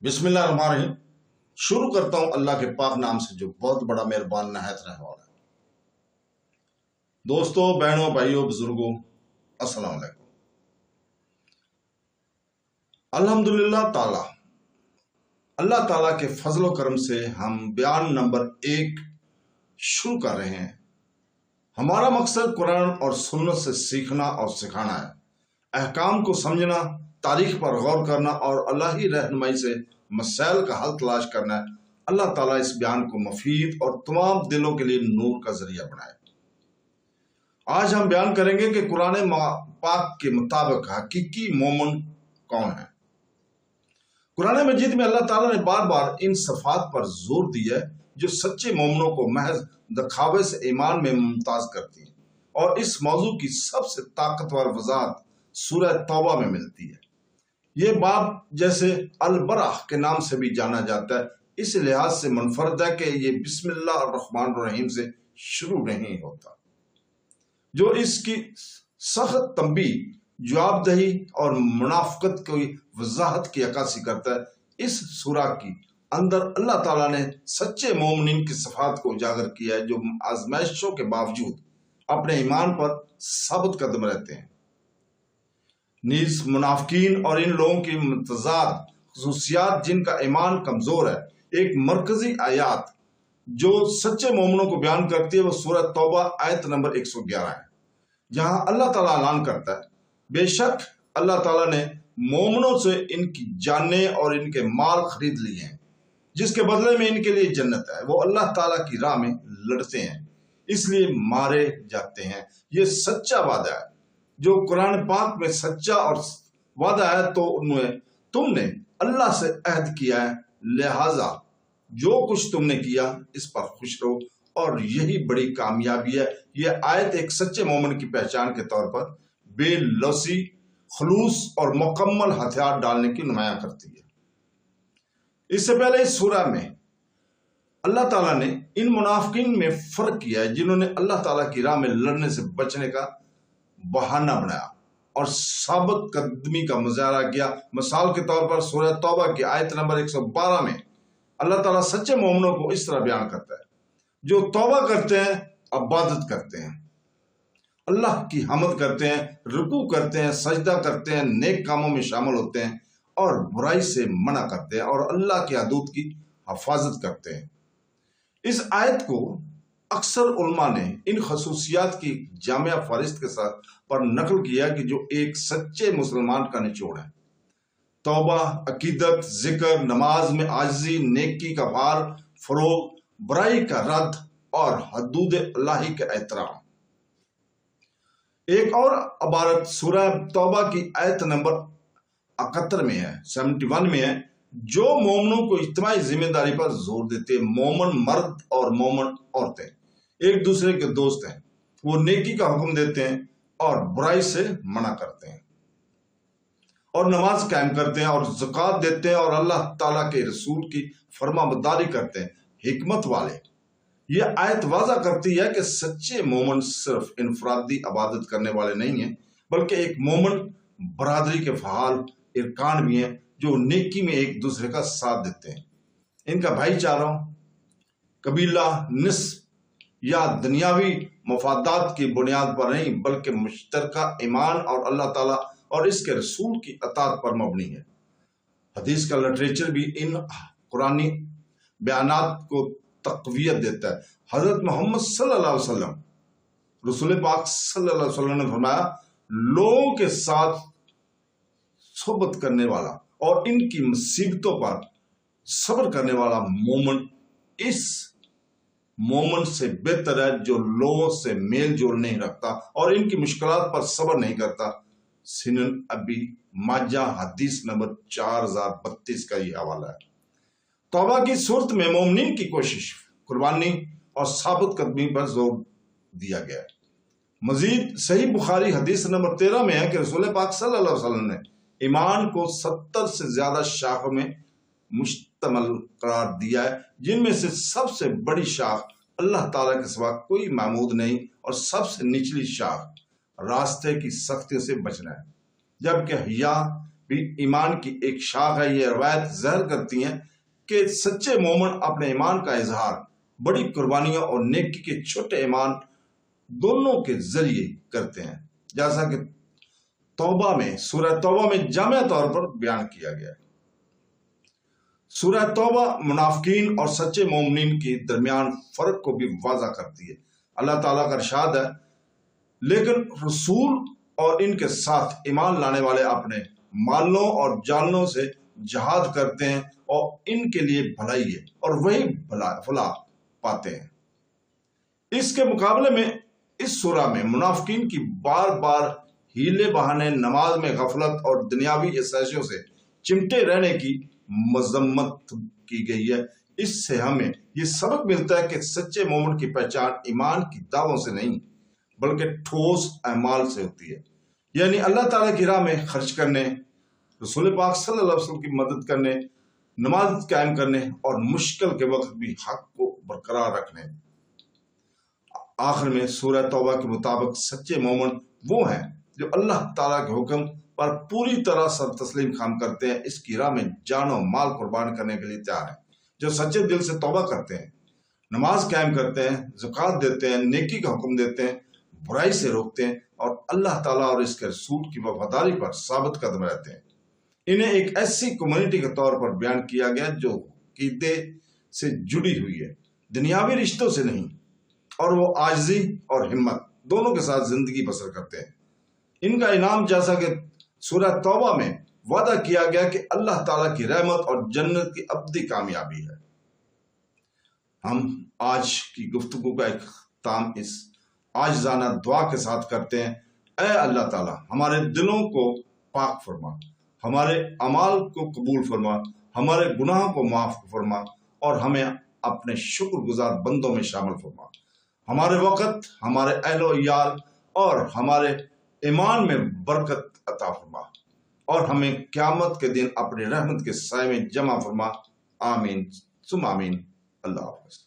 बिस्मिल्लाहिर्रहमानिर्रहीम। शुरू करता हूं अल्लाह के पाक नाम से जो बहुत बड़ा मेहरबान नहायत रहने वाला है। दोस्तों, बहनों, भाइयों, बुजुर्गों, अस्सलाम वालेकुम। अल्हम्दुलिल्लाह ताला, अल्लाह ताला के फजल करम से हम बयान नंबर 1 शुरू कर रहे हैं। हमारा मकसद कुरान और सुन्नत से सीखना और सिखाना है, अहकाम को समझना, तारीख पर गौर करना और अल्लाह ही रहनुमाई से मसाइल का हल तलाश करना है। अल्लाह ताला इस बयान को मुफीद और तमाम दिलों के लिए नूर का जरिया बनाए। आज हम बयान करेंगे कि कुरान पाक के मुताबिक हकीकी मोमिन कौन है। कुरान मजीद में अल्लाह ताला ने बार बार इन सफात पर जोर दिया है जो सच्चे मोमिनों को महज दिखावे से ईमान में मुमताज करती है, और इस मौजू की सबसे ताकतवर वजाहत सूरह तौबा में मिलती है। ये बाब जैसे अल-बराह के नाम से भी जाना जाता है, इस लिहाज से मुनफरद है कि ये बिस्मिल्लाहिर्रहमानिर्रहीम से शुरू नहीं होता, जो इसकी सख्त तंबीह, जवाबदही और मुनाफकत की वजाहत की अक्कासी करता है। इस सूरा की अंदर अल्लाह ताला ने सच्चे मोमिनीन की सफात को उजागर किया है, जो आजमाइशों के बावजूद अपने ईमान पर साबित कदम रहते हैं। नीज मुनाफिकीन और इन लोगों की मुतजाद खुसूसियात जिनका ईमान कमजोर है, एक मरकजी आयात जो सच्चे मोमिनों को बयान करती है वो सूरह तौबा आयत नंबर 111 है, जहां अल्लाह ताला ऐलान करता है, बेशक अल्लाह ताला ने मोमिनों से इनकी जानें और इनके माल खरीद लिए हैं, जिसके बदले में इनके लिए जन्नत है। वो अल्लाह ताला की राह में लड़ते हैं, इसलिए मारे जाते हैं। ये सच्चा वादा है जो कुरान पाक में सच्चा और वादा है, तो उनमें तुमने अल्लाह से अहद किया है, लिहाजा जो कुछ तुमने किया इस पर खुश रहो, और यही बड़ी कामयाबी है। यह आयत एक सच्चे मोमिन की पहचान के तौर पर बेलौसी, खुलूस और मुकम्मल हथियार डालने की नुमाया करती है। इससे पहले इस सूरा में अल्लाह ताला ने इन मुनाफिकीन में फर्क किया है जिन्होंने अल्लाह ताला की राह में लड़ने से बचने का बहाना बनाया और साबित कदमी का मुजाहरा किया। मिसाल के तौर पर सूरह तौबा की आयत नंबर 112 में अल्लाह ताला सच्चे मोमिनों को इस तरह बयान करता है, जो तौबा करते हैं, इबादत करते हैं, अल्लाह की हमद करते हैं, रुकू करते हैं, सजदा करते हैं, नेक कामों में शामिल होते हैं और बुराई से मना करते हैं और अल्लाह की हदूद की हिफाजत करते हैं। इस आयत को अक्सर उलमा ने इन खसूसियात की जामिया फहरिस्त के साथ पर नकल किया कि जो एक सच्चे मुसलमान का निचोड़ है। तौबा, अकीदत, जिक्र, नमाज में आजिज़ी, नेकी का भार, फरोग, बुराई का रद्द और हदूद अल्लाही का एहतराम। एक और इबारत सूरह तौबा की आयत नंबर 71 में है, 71 में है, जो मोमिनों को इज्तिमाई जिम्मेदारी पर जोर देते हैं। मोमिन मर्द और मोमिन औरतें एक दूसरे के दोस्त हैं, वो नेकी का हुक्म देते हैं और बुराई से मना करते हैं और नमाज कायम करते हैं और ज़कात देते हैं और अल्लाह ताला के रसूल की फरमाबरदारी करते हैं, हिकमत वाले। यह आयत वाज़ा करती है कि सच्चे मोमिन सिर्फ इनफरादी इबादत करने वाले नहीं हैं, बल्कि एक मोमिन बरादरी के फ़आल इरकान भी हैं, जो नेकी में एक दूसरे का साथ देते हैं। इनका भाईचारा कबीला, निस्ब या दुनियावी मफादात की बुनियाद पर नहीं, बल्कि मुश्तरका ईमान और अल्लाह ताला और इसके रसूल की अतात पर मबनी है। हदीस का लिटरेचर भी इन कुरानी बयानात को तक़वियत देता है। हजरत मोहम्मद सल्लल्लाहु अलैहि वसल्लम, रसूल पाक सल्लल्लाहु अलैहि वसल्लम ने फरमाया, लोगों के साथ सोबत करने वाला और इनकी मुसीबतों पर सब्र करने वाला मोमिन इस मोमिन से बेहतर है जो लोगों से मेल जोल नहीं रखता और इनकी मुश्किलात पर सब्र नहीं करता। सुनन अबी माजा हदीस नंबर 4032 का ये हवाला है। तौबा की सूरत में मोमिनीन की कोशिश, कुर्बानी और साबित कदमी पर जोर दिया गया है। मजीद सही बुखारी हदीस नंबर 13 में है कि रसूल पाक सल्लल्लाहु अलैहि वसल्लम ने ईमान को 70 से ज्यादा शाख में मुश्तमल करार दिया है, जिनमें से सबसे बड़ी शाख अल्लाह ताला के सिवा कोई मामूद नहीं और सबसे निचली शाख रास्ते की सख्ती से बचना है, जबकि हया, بھی ایمان کی ایک شاخ ہے۔ یہ روایت ظاہر کرتی ہیں کہ سچے مومن اپنے ایمان کا اظہار بڑی قربانیوں اور نیکی کے چھوٹے ایمان دونوں کے ذریعے کرتے ہیں، جیسا کہ سورہ توبہ میں جامع طور پر بیان کیا گیا ہے۔ سورہ توبہ منافقین اور سچے مومنین کے درمیان فرق کو بھی واضح کرتی ہے۔ اللہ تعالیٰ کا ارشاد ہے، لیکن رسول اور ان کے ساتھ ایمان لانے والے اپنے مالوں اور جانوں سے جہاد کرتے ہیں اور ان کے لیے بھلائی ہے اور وہی فلاح پاتے ہیں۔ اس کے مقابلے میں اس سورہ میں منافقین کی بار بار ہیلے بہانے، نماز میں غفلت اور دنیاوی عیاشیوں سے چمٹے رہنے کی مذمت کی گئی ہے۔ اس سے ہمیں یہ سبق ملتا ہے کہ سچے مومن کی پہچان ایمان کی دعووں سے نہیں بلکہ ٹھوس اعمال سے ہوتی ہے، یعنی اللہ تعالیٰ کی راہ میں خرچ کرنے، رسول پاک صلی اللہ علیہ وسلم کی مدد کرنے، نماز قائم کرنے اور مشکل کے وقت بھی حق کو برقرار رکھنے۔ آخر میں سورہ توبہ کے مطابق سچے مومن وہ ہیں جو اللہ تعالیٰ کے حکم پر پوری طرح سر تسلیم کام کرتے ہیں، اس کی راہ میں جان و مال قربان کرنے کے لیے تیار ہیں، جو سچے دل سے توبہ کرتے ہیں، نماز قائم کرتے ہیں، زکوٰۃ دیتے ہیں، نیکی کا حکم دیتے ہیں، برائی سے روکتے ہیں اور اللہ تعالیٰ اور اس کے رسول کی وفاداری پر ثابت قدم رہتے ہیں۔ انہیں ایک ایسی کمیونٹی کے طور پر بیان کیا گیا جو عقیدے سے جڑی ہوئی ہے، دنیاوی رشتوں سے نہیں، اور وہ عاجزی اور ہمت دونوں کے ساتھ زندگی بسر کرتے ہیں۔ ان کا انعام جیسا کہ سورہ توبہ میں وعدہ کیا گیا کہ اللہ تعالیٰ کی رحمت اور جنت کی ابدی کامیابی ہے۔ ہم آج کی گفتگو کا اختتام اس عاجزانہ دعا کے ساتھ کرتے ہیں۔ اے اللہ تعالیٰ، ہمارے دلوں کو پاک فرما، ہمارے اعمال کو قبول فرما، ہمارے گناہوں کو معاف فرما اور ہمیں اپنے شکر گزار بندوں میں شامل فرما۔ ہمارے وقت، ہمارے اہل و عیال اور ہمارے ایمان میں برکت عطا فرما اور ہمیں قیامت کے دن اپنے رحمت کے سائے میں جمع فرما۔ آمین ثم آمین۔ اللہ حافظ۔